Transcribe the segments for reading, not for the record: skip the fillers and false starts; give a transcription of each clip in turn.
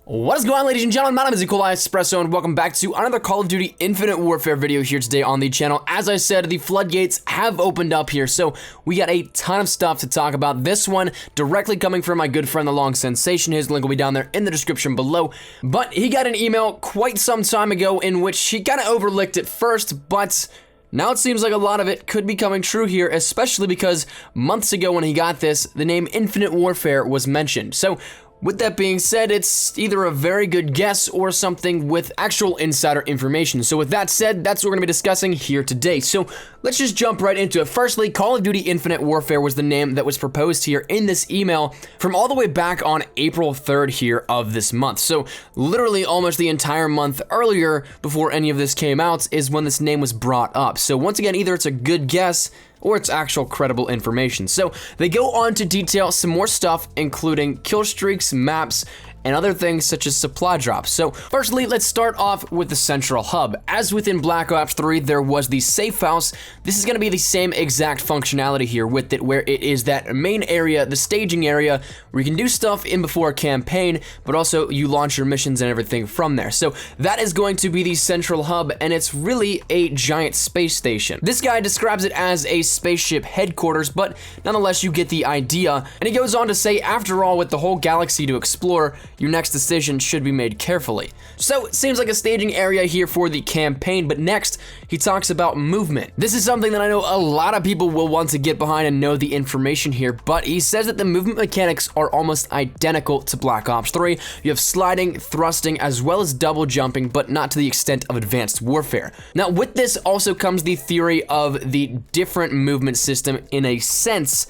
What is going on, ladies and gentlemen? My name is Espresso, and welcome back to another Call of Duty Infinite Warfare video here today on the channel. As I said, the floodgates have opened up here, so we got a ton of stuff to talk about. This one directly coming from my good friend, The Long Sensation. His link will be down there in the description below. But he got an email quite some time ago in which he kind of overlooked it first, but now it seems like a lot of it could be coming true here, especially because months ago when he got this, the name Infinite Warfare was mentioned. So with that being said, it's either a very good guess or something with actual insider information. So with that said, that's what we're going to be discussing here today. So let's just jump right into it. Firstly, Call of Duty Infinite Warfare was the name that was proposed here in this email from all the way back on April 3rd here of this month. So literally almost the entire month earlier before any of this came out is when this name was brought up. So once again, either it's a good guess or it's actual credible information. So they go on to detail some more stuff, including kill streaks, maps, and other things such as supply drops. So firstly, let's start off with the central hub. As within Black Ops 3, there was the safe house. This is gonna be the same exact functionality here with it, where it is that main area, the staging area, where you can do stuff in before a campaign, but also you launch your missions and everything from there. So that is going to be the central hub, and it's really a giant space station. This guy describes it as a spaceship headquarters, but nonetheless, you get the idea. And he goes on to say, after all, with the whole galaxy to explore, your next decision should be made carefully. So it seems like a staging area here for the campaign, but next he talks about movement. This is something that I know a lot of people will want to get behind and know the information here, but he says that the movement mechanics are almost identical to Black Ops 3. You have sliding, thrusting, as well as double jumping, but not to the extent of Advanced Warfare. Now with this also comes the theory of the different movement system in a sense,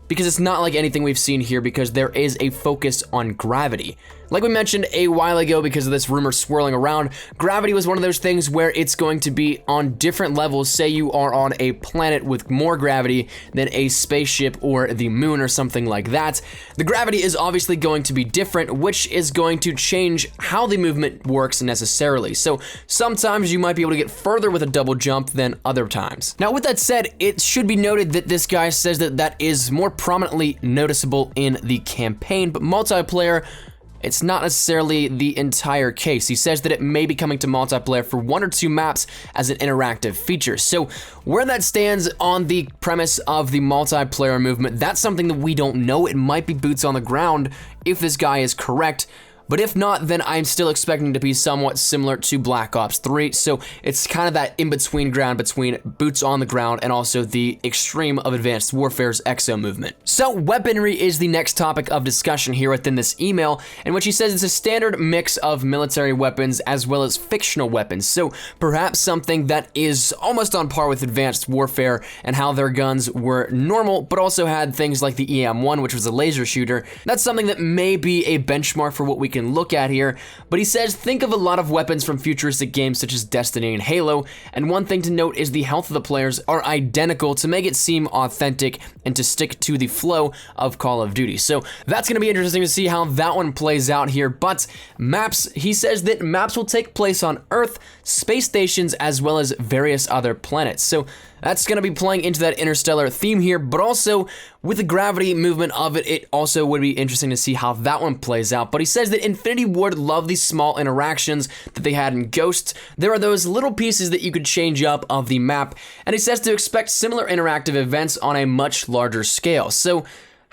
because it's not like anything we've seen here, because there is a focus on gravity. Like we mentioned a while ago, because of this rumor swirling around, gravity was one of those things where it's going to be on different levels. Say you are on a planet with more gravity than a spaceship or the moon or something like that. The gravity is obviously going to be different, which is going to change how the movement works necessarily. So sometimes you might be able to get further with a double jump than other times. Now with that said, it should be noted that this guy says that that is more prominently noticeable in the campaign, but multiplayer, it's not necessarily the entire case. He says that it may be coming to multiplayer for 1 or 2 maps as an interactive feature. So where that stands on the premise of the multiplayer movement, that's something that we don't know. It might be boots on the ground if this guy is correct. But if not, then I'm still expecting to be somewhat similar to Black Ops 3. So it's kind of that in-between ground between boots on the ground and also the extreme of Advanced Warfare's exo movement. So weaponry is the next topic of discussion here within this email, in which he says it's a standard mix of military weapons as well as fictional weapons. So perhaps something that is almost on par with Advanced Warfare and how their guns were normal, but also had things like the EM1, which was a laser shooter. That's something that may be a benchmark for what we can look at here, but he says think of a lot of weapons from futuristic games such as Destiny and Halo, and one thing to note is the health of the players are identical to make it seem authentic and to stick to the flow of Call of Duty. So that's going to be interesting to see how that one plays out here. But maps, he says that maps will take place on Earth, space stations, as well as various other planets. So that's going to be playing into that interstellar theme here, but also with the gravity movement of it, it also would be interesting to see how that one plays out. But he says that Infinity Ward loved these small interactions that they had in Ghost. There are those little pieces that you could change up of the map, and he says to expect similar interactive events on a much larger scale. So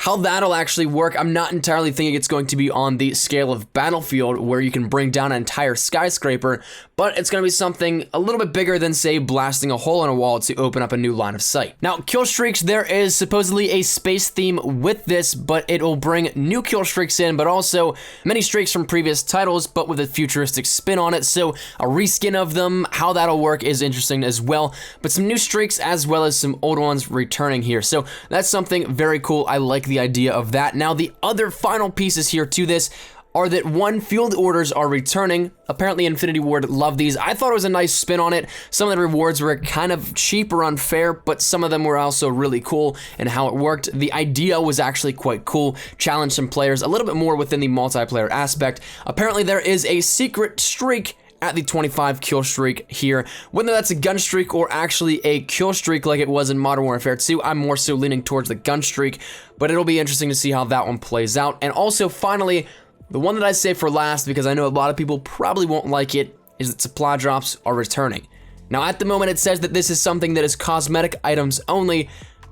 how that'll actually work, I'm not entirely thinking it's going to be on the scale of Battlefield where you can bring down an entire skyscraper, but it's going to be something a little bit bigger than, say, blasting a hole in a wall to open up a new line of sight. Now, kill streaks, there is supposedly a space theme with this, but it will bring new kill streaks in, but also many streaks from previous titles, but with a futuristic spin on it. So a reskin of them, how that'll work is interesting as well, but some new streaks as well as some old ones returning here. So that's something very cool. I like the idea of that. Now, the other final pieces here to this are that 1, field orders are returning. Apparently Infinity Ward loved these. I thought it was a nice spin on it. Some of the rewards were kind of cheap or unfair, but some of them were also really cool in how it worked. The idea was actually quite cool. Challenged some players a little bit more within the multiplayer aspect. Apparently there is a secret streak at the 25 kill streak here. Whether that's a gun streak or actually a kill streak like it was in Modern Warfare 2, I'm more so leaning towards the gun streak, but it'll be interesting to see how that one plays out. And also finally, The one that I say for last, because I know a lot of people probably won't like it, is that supply drops are returning. Now, at the moment, it says that this is something that is cosmetic items only,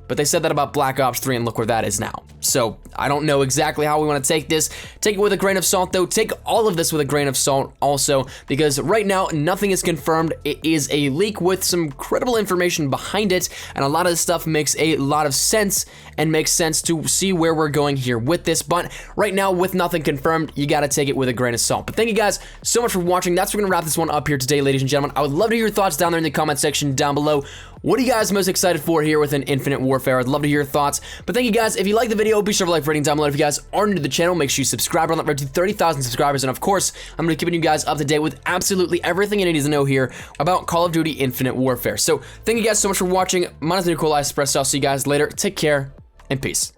but they said that about Black Ops 3, and look where that is now. So, I don't know exactly how we want to take this. Take it with a grain of salt, though. Take all of this with a grain of salt also, because right now, nothing is confirmed. It is a leak with some credible information behind it, and a lot of this stuff makes a lot of sense, and makes sense to see where we're going here with this. But right now, with nothing confirmed, you gotta take it with a grain of salt. But thank you guys so much for watching. That's where we're gonna wrap this one up here today, ladies and gentlemen. I would love to hear your thoughts down there in the comment section down below. What are you guys most excited for here within Infinite Warfare? I'd love to hear your thoughts. But thank you guys. If you like the video, be sure to like rating down below. If you guys are new to the channel, make sure you subscribe. We're on that road to 30,000 subscribers. And of course, I'm going to be keeping you guys up to date with absolutely everything you need to know here about Call of Duty Infinite Warfare. So thank you guys so much for watching. My name is MrFijiWiji. I'll see you guys later. Take care and peace.